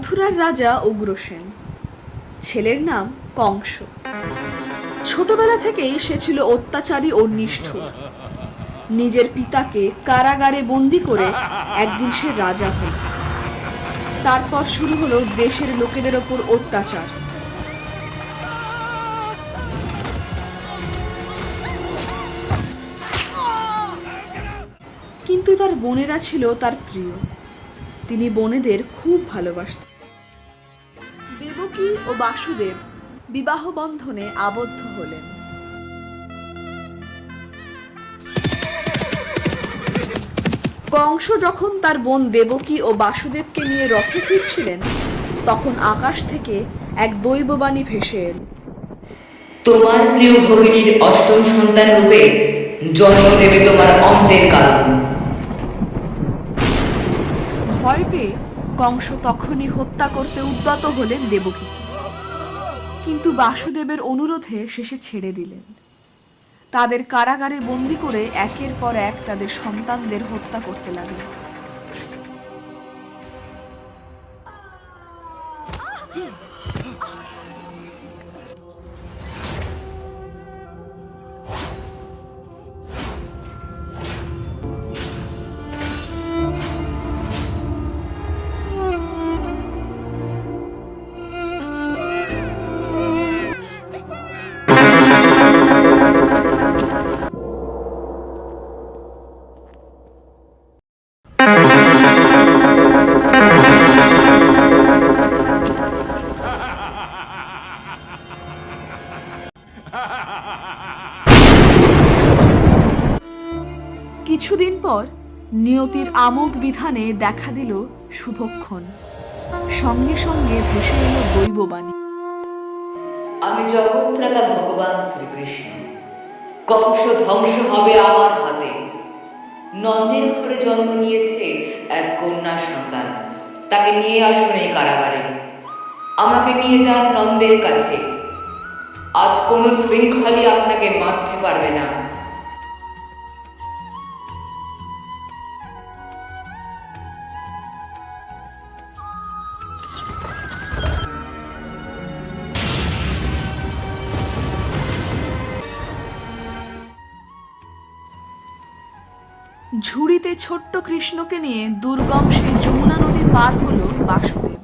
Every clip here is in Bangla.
মথুরার রাজা উগ্রসেন, ছেলের নাম কংস। ছোটবেলা থেকেই সে ছিল অত্যাচারী ও নিষ্ঠুর। নিজের পিতাকে কারাগারে বন্দি করে একদিন সে রাজা হল। তারপর শুরু হলো দেশের লোকেদের ওপর অত্যাচার। কিন্তু তার বোনেরা ছিল তার প্রিয়। তিনি বোনেদের খুব ভালোবাসতেন। দেবকী ও বাসুদেব বিবাহ বন্ধনে আবদ্ধ হলেন। কংস যখন তার বোন দেবকী ও বাসুদেবকে নিয়ে রথে ফিরছিলেন, তখন আকাশ থেকে এক দৈববাণী ভেসে এল। তোমার প্রিয় ভগিনীর অষ্টম সন্তান রূপে জন্ম নেবে তোমার অন্তের কারণ। ভয় পেয়ে কংস তখনই হত্যা করতে উদ্যত হলেন দেবকীকে, কিন্তু বাসুদেবের অনুরোধে শেষে ছেড়ে দিলেন। তাদের কারাগারে বন্দি করে একের পর এক তাদের সন্তানদের হত্যা করতে লাগলেন। কিছুদিন পর নিয়তির আমোদ বিধানে দেখা দিল শুভক্ষণ। সঙ্গে সঙ্গে ভেসে এলো দৈববাণী। আমি জগৎত্রাতা ভগবান শ্রীকৃষ্ণ। কংস ধ্বংস হবে আমার হাতে। নন্দের ঘরে জন্ম নিয়েছে এক কন্যা সন্তান। তাকে নিয়ে আসুন এই কারাগারে। আমাকে নিয়ে যান নন্দের কাছে। আজ কোনো শৃঙ্খলই আপনাকে মারতে পারবে না। ঝুড়িতে ছোট্ট কৃষ্ণকে নিয়ে দুর্গম সেই যমুনা নদী পার হলো বাসুদেব।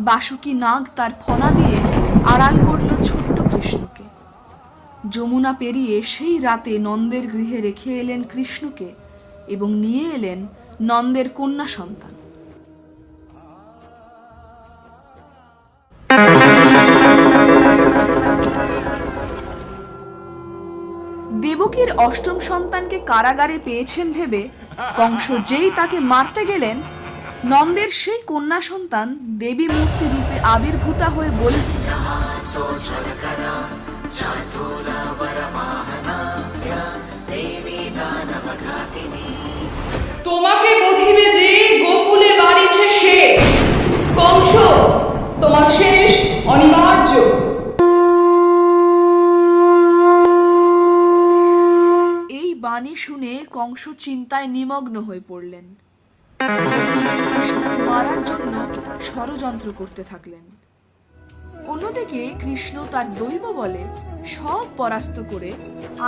বাসুকি নাগ তার ফনা দিয়ে আড়াল করল ছোট্ট কৃষ্ণকে। যমুনা পেরিয়ে সেই রাতে নন্দের গৃহে রেখে এলেন কৃষ্ণকে এবং নিয়ে এলেন নন্দের কন্যা সন্তান। দেবকীর অষ্টম সন্তানকে কারাগারে পেয়েছেন ভেবে কংস যেই তাকে মারতে গেলেন, নন্দের সেই কন্যা সন্তান দেবী মূর্তি রূপে আবির্ভূতা হয়ে বললেন, তোমাকে বধিবে যে গোকুলে বাড়িছে সে। কংস, তোমার শেষ অনিবার্য। এই বাণী শুনে কংস চিন্তায় নিমগ্ন হয়ে পড়লেন। কৃষ্ণকে মারার জন্য ষড়যন্ত্র করতে থাকলেন। অন্যদিকে কৃষ্ণ তার দৈব বলে সব পরাস্ত করে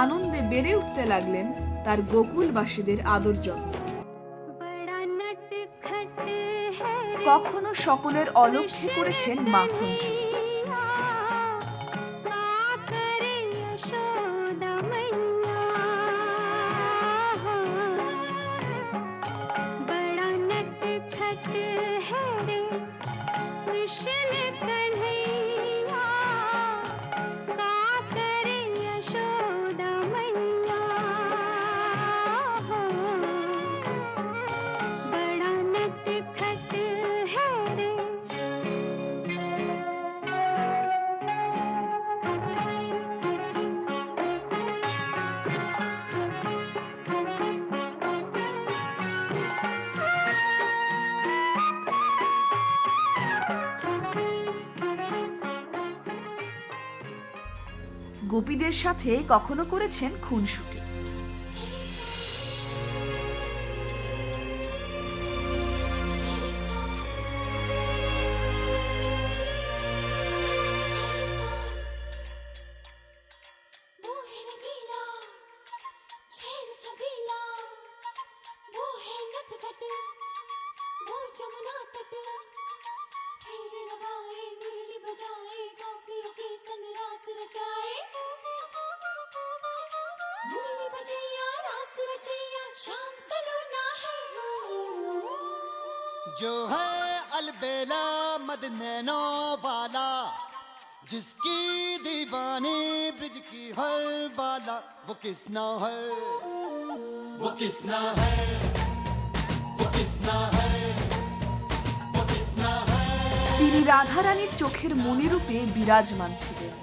আনন্দে বেড়ে উঠতে লাগলেন তার গোকুলবাসীদের আদর যত্ন। কখনো সকলের অলক্ষ্যে করেছেন মাখন চুরি। গোপীদের সাথে কখনো করেছেন খুনসুটি। भूल भजैया रास रचैया शाम सलोना है जो है अलबेला मद नैनो वाला, जिसकी दीवानी ब्रिज की हर बाला, वो किसना है, वो किसना है, वो किसना है, वो किसना है। তিনি রাধারানীর চোখের মণিরূপে বিরাজমান ছিলেন।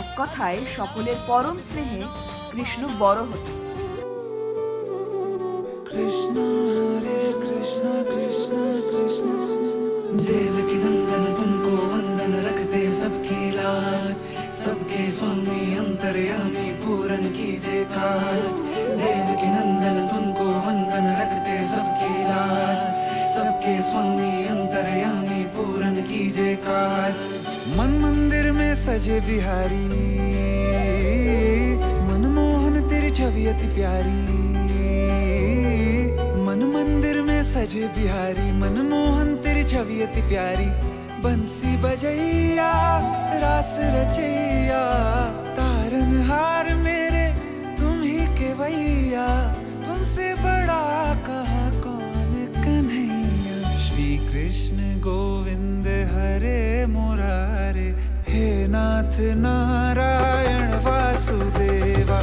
এক কথায় সকলের পরম স্নেহে কৃষ্ণ বড় হতেন। कृष्ण हरे कृष्ण कृष्ण कृष्ण देवकी नंदन तुमको वंदन रखते सबकी लाज, सबके स्वामी अंतर्यामी पूरन कीजे काज। देवकी नंदन तुमको वंदन रखते सबकी लाज, सबके स्वामी अंतर्यामी पूरन कीजे काज। मन मंदिर में सजे बिहारी, मनमोहन तेरी छवि अति प्यारी। मन मंदिर में सजे बिहारी, मनमोहन तेरी छवि अति प्यारी। बंसी बजैया रास रचैया, तारनहार मेरे तुम ही केवैया। तुमसे बड़ा कहाँ कौन कन्हैया। श्री कृष्ण गोविंद हरे मुरारे, हे नाथ नारायण वासुदेवा।